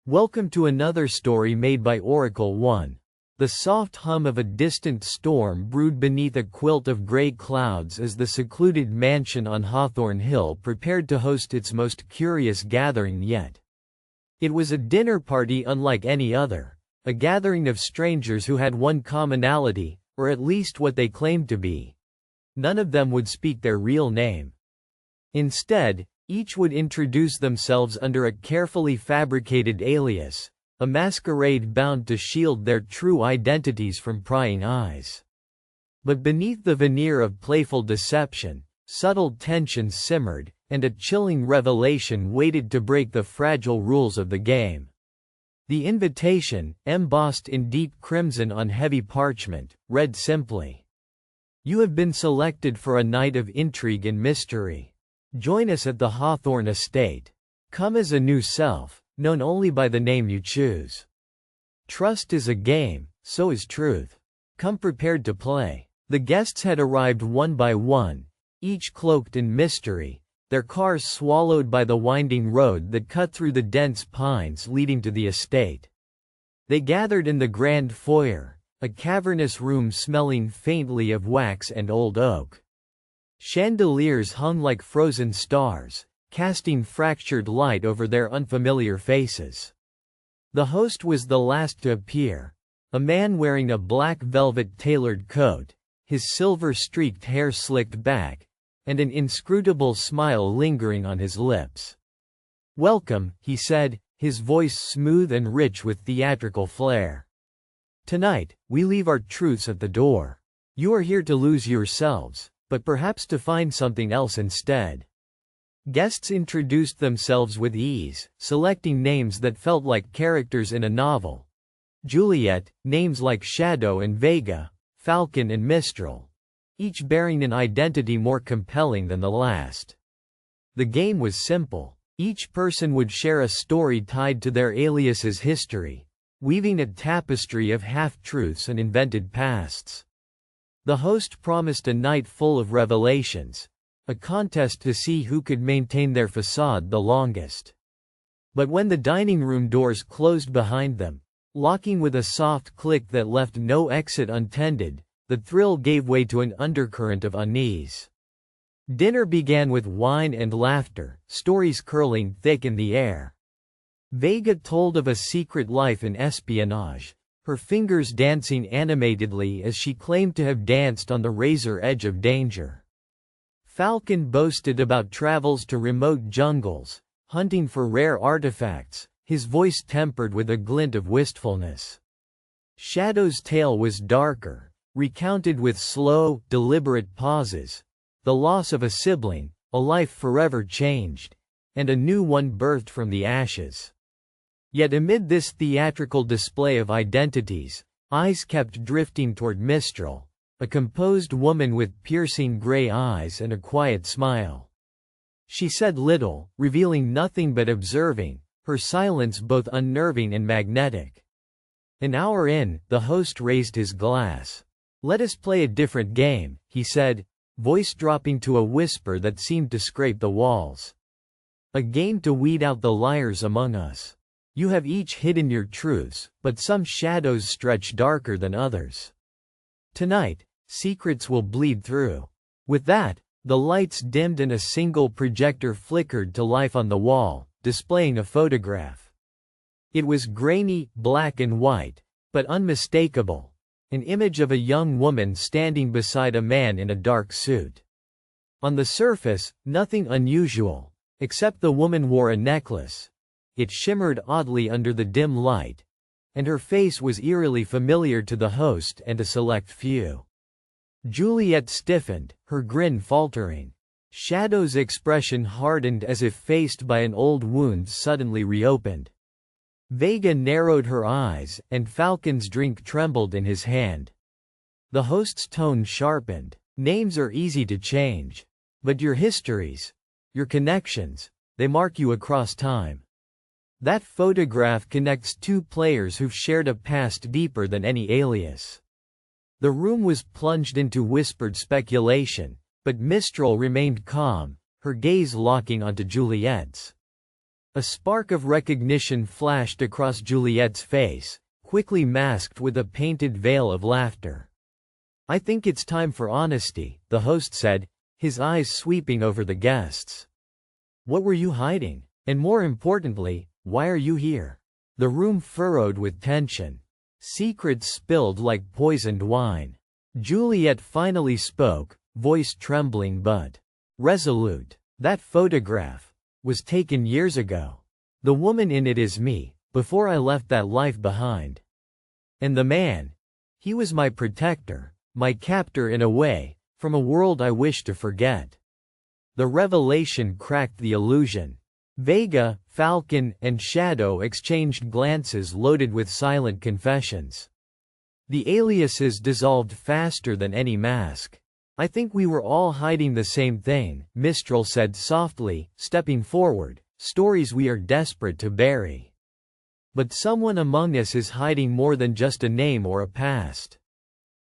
Welcome to another story made by Oracle 1. The soft hum of a distant storm brewed beneath a quilt of gray clouds as the secluded mansion on Hawthorne Hill prepared to host its most curious gathering yet. It was a dinner party unlike any other, a gathering of strangers who had one commonality, or at least what they claimed to be. None of them would speak their real name. Instead, each would introduce themselves under a carefully fabricated alias, a masquerade bound to shield their true identities from prying eyes. But beneath the veneer of playful deception, subtle tensions simmered, and a chilling revelation waited to break the fragile rules of the game. The invitation, embossed in deep crimson on heavy parchment, read simply, "You have been selected for a night of intrigue and mystery. Join us at the Hawthorne estate. Come as a new self, known only by the name you choose. Trust is a game, so is truth. Come prepared to play." The guests had arrived one by one, each cloaked in mystery, their cars swallowed by the winding road that cut through the dense pines leading to the estate. They gathered in the grand foyer, a cavernous room smelling faintly of wax and old oak. Chandeliers hung like frozen stars, casting fractured light over their unfamiliar faces. The host was the last to appear, a man wearing a black velvet tailored coat, his silver-streaked hair slicked back, and an inscrutable smile lingering on his lips. "Welcome," he said, his voice smooth and rich with theatrical flair. "Tonight, we leave our truths at the door. You are here to lose yourselves, but perhaps to find something else instead." Guests introduced themselves with ease, selecting names that felt like characters in a novel. Juliet, names like Shadow and Vega, Falcon and Mistral, each bearing an identity more compelling than the last. The game was simple. Each person would share a story tied to their alias's history, weaving a tapestry of half-truths and invented pasts. The host promised a night full of revelations, a contest to see who could maintain their facade the longest. But when the dining room doors closed behind them, locking with a soft click that left no exit untended, the thrill gave way to an undercurrent of unease. Dinner began with wine and laughter, stories curling thick in the air. Vega told of a secret life in espionage, her fingers dancing animatedly as she claimed to have danced on the razor edge of danger. Falcon boasted about travels to remote jungles, hunting for rare artifacts, his voice tempered with a glint of wistfulness. Shadow's tale was darker, recounted with slow, deliberate pauses, the loss of a sibling, a life forever changed, and a new one birthed from the ashes. Yet amid this theatrical display of identities, eyes kept drifting toward Mistral, a composed woman with piercing gray eyes and a quiet smile. She said little, revealing nothing but observing, her silence both unnerving and magnetic. An hour in, the host raised his glass. "Let us play a different game," he said, voice dropping to a whisper that seemed to scrape the walls. "A game to weed out the liars among us. You have each hidden your truths, but some shadows stretch darker than others. Tonight, secrets will bleed through." With that, the lights dimmed and a single projector flickered to life on the wall, displaying a photograph. It was grainy, black and white, but unmistakable, an image of a young woman standing beside a man in a dark suit. On the surface, nothing unusual, except the woman wore a necklace. It shimmered oddly under the dim light, and her face was eerily familiar to the host and a select few. Juliet stiffened, her grin faltering. Shadow's expression hardened as if faced by an old wound suddenly reopened. Vega narrowed her eyes, and Falcon's drink trembled in his hand. The host's tone sharpened. "Names are easy to change. But your histories, your connections, they mark you across time. That photograph connects two players who've shared a past deeper than any alias." The room was plunged into whispered speculation, but Mistral remained calm, her gaze locking onto Juliet's. A spark of recognition flashed across Juliet's face, quickly masked with a painted veil of laughter. "I think it's time for honesty," the host said, his eyes sweeping over the guests. "What were you hiding? And more importantly, why are you here?" The room furrowed with tension. Secrets spilled like poisoned wine. Juliet finally spoke, voice trembling but resolute. "That photograph was taken years ago. The woman in it is me, before I left that life behind. And the man, he was my protector, my captor in a way, from a world I wish to forget." The revelation cracked the illusion. Vega, Falcon, and Shadow exchanged glances loaded with silent confessions. The aliases dissolved faster than any mask. "I think we were all hiding the same thing," Mistral said softly, stepping forward, "stories we are desperate to bury. But someone among us is hiding more than just a name or a past."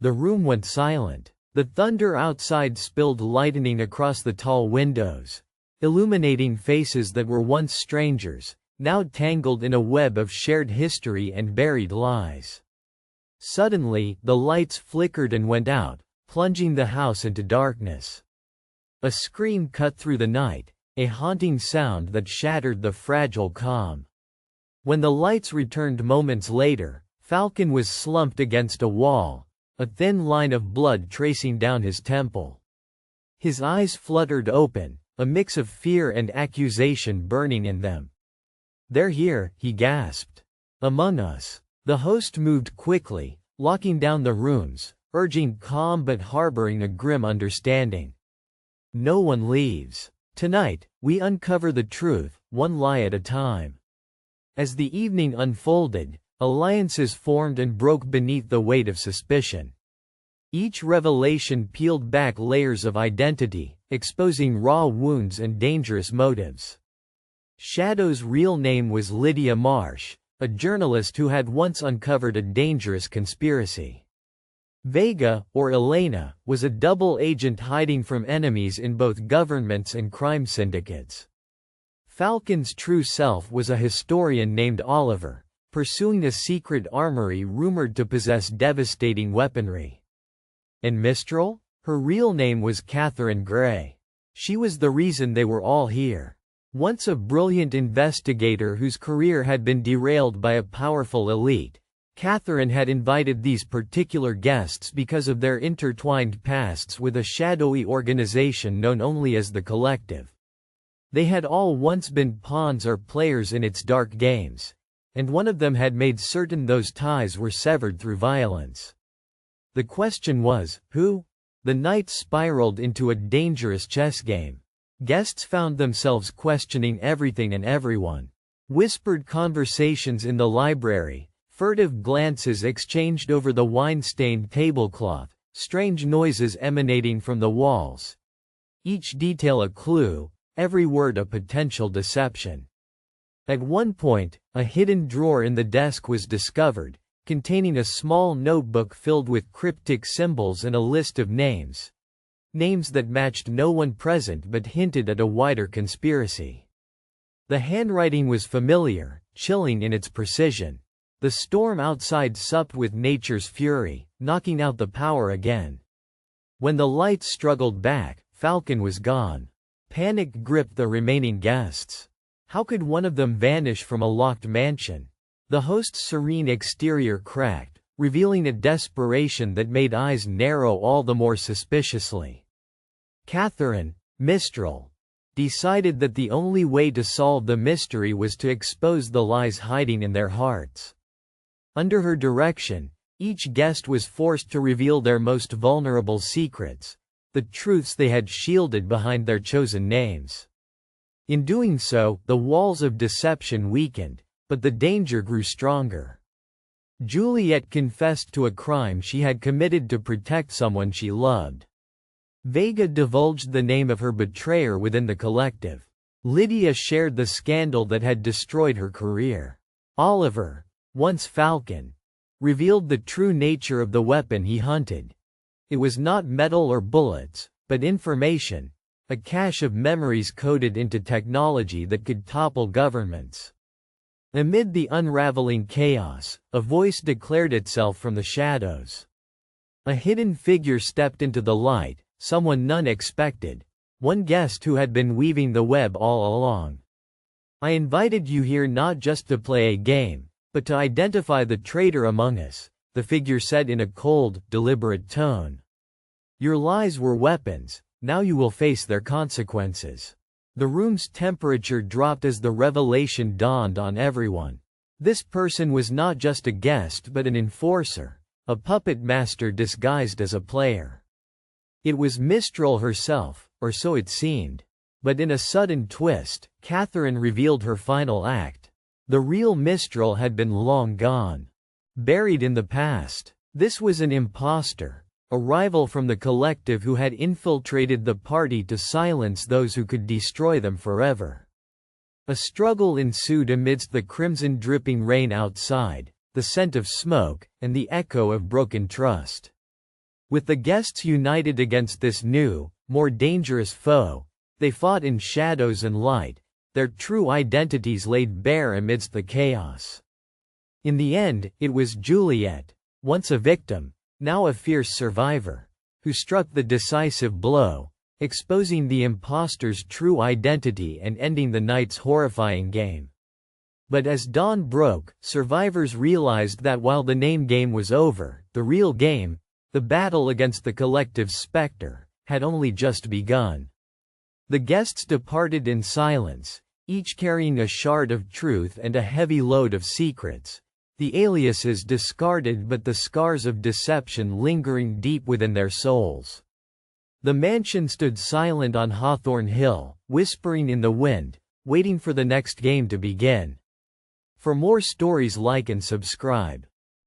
The room went silent. The thunder outside spilled lightning across the tall windows, illuminating faces that were once strangers, now tangled in a web of shared history and buried lies. Suddenly, the lights flickered and went out, plunging the house into darkness. A scream cut through the night, a haunting sound that shattered the fragile calm. When the lights returned moments later, Falcon was slumped against a wall, a thin line of blood tracing down his temple. His eyes fluttered open, a mix of fear and accusation burning in them. "They're here," he gasped. "Among us." The host moved quickly, locking down the rooms, urging calm but harboring a grim understanding. "No one leaves. Tonight, we uncover the truth, one lie at a time." As the evening unfolded, alliances formed and broke beneath the weight of suspicion. Each revelation peeled back layers of identity, exposing raw wounds and dangerous motives. Shadow's real name was Lydia Marsh, a journalist who had once uncovered a dangerous conspiracy. Vega, or Elena, was a double agent hiding from enemies in both governments and crime syndicates. Falcon's true self was a historian named Oliver, pursuing a secret armory rumored to possess devastating weaponry. And Mistral? Her real name was Catherine Gray. She was the reason they were all here. Once a brilliant investigator whose career had been derailed by a powerful elite, Catherine had invited these particular guests because of their intertwined pasts with a shadowy organization known only as the Collective. They had all once been pawns or players in its dark games, and one of them had made certain those ties were severed through violence. The question was, who? The night spiraled into a dangerous chess game. Guests found themselves questioning everything and everyone. Whispered conversations in the library, furtive glances exchanged over the wine-stained tablecloth, strange noises emanating from the walls. Each detail a clue, every word a potential deception. At one point, a hidden drawer in the desk was discovered, containing a small notebook filled with cryptic symbols and a list of names. Names that matched no one present but hinted at a wider conspiracy. The handwriting was familiar, chilling in its precision. The storm outside supped with nature's fury, knocking out the power again. When the lights struggled back, Falcon was gone. Panic gripped the remaining guests. How could one of them vanish from a locked mansion? The host's serene exterior cracked, revealing a desperation that made eyes narrow all the more suspiciously. Catherine, Mistral, decided that the only way to solve the mystery was to expose the lies hiding in their hearts. Under her direction, each guest was forced to reveal their most vulnerable secrets, the truths they had shielded behind their chosen names. In doing so, the walls of deception weakened, but the danger grew stronger. Juliet confessed to a crime she had committed to protect someone she loved. Vega divulged the name of her betrayer within the Collective. Lydia shared the scandal that had destroyed her career. Oliver, once Falcon, revealed the true nature of the weapon he hunted. It was not metal or bullets, but information, a cache of memories coded into technology that could topple governments. Amid the unraveling chaos, a voice declared itself from the shadows. A hidden figure stepped into the light, someone none expected, one guest who had been weaving the web all along. "I invited you here not just to play a game, but to identify the traitor among us," the figure said in a cold, deliberate tone. "Your lies were weapons, now you will face their consequences." The room's temperature dropped as the revelation dawned on everyone. This person was not just a guest but an enforcer, a puppet master disguised as a player. It was Mistral herself, or so it seemed. But in a sudden twist, Catherine revealed her final act. The real Mistral had been long gone. Buried in the past. This was an imposter, a rival from the collective who had infiltrated the party to silence those who could destroy them forever. A struggle ensued amidst the crimson-dripping rain outside, the scent of smoke, and the echo of broken trust. With the guests united against this new, more dangerous foe, they fought in shadows and light, their true identities laid bare amidst the chaos. In the end, it was Juliet, once a victim, now a fierce survivor, who struck the decisive blow, exposing the imposter's true identity and ending the night's horrifying game. But as dawn broke, survivors realized that while the name game was over, the real game, the battle against the collective specter, had only just begun. The guests departed in silence, each carrying a shard of truth and a heavy load of secrets, the aliases discarded but the scars of deception lingering deep within their souls. The mansion stood silent on Hawthorne Hill, whispering in the wind, waiting for the next game to begin. For more stories, like and subscribe.